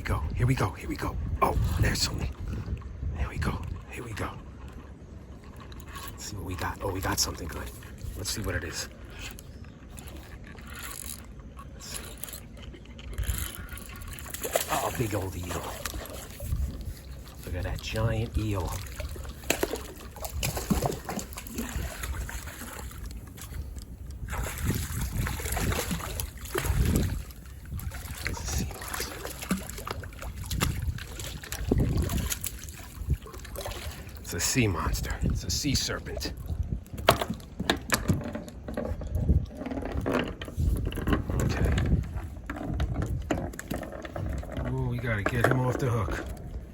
go. Here we go. Here we go. Oh, there's something. Here we go. Here we go. Let's see what we got. Oh, we got something good. Let's see what it is. Let's see. Oh, big old eel. Look at that giant eel. It's a sea monster. It's a sea serpent. Okay. Oh, we gotta get him off the hook.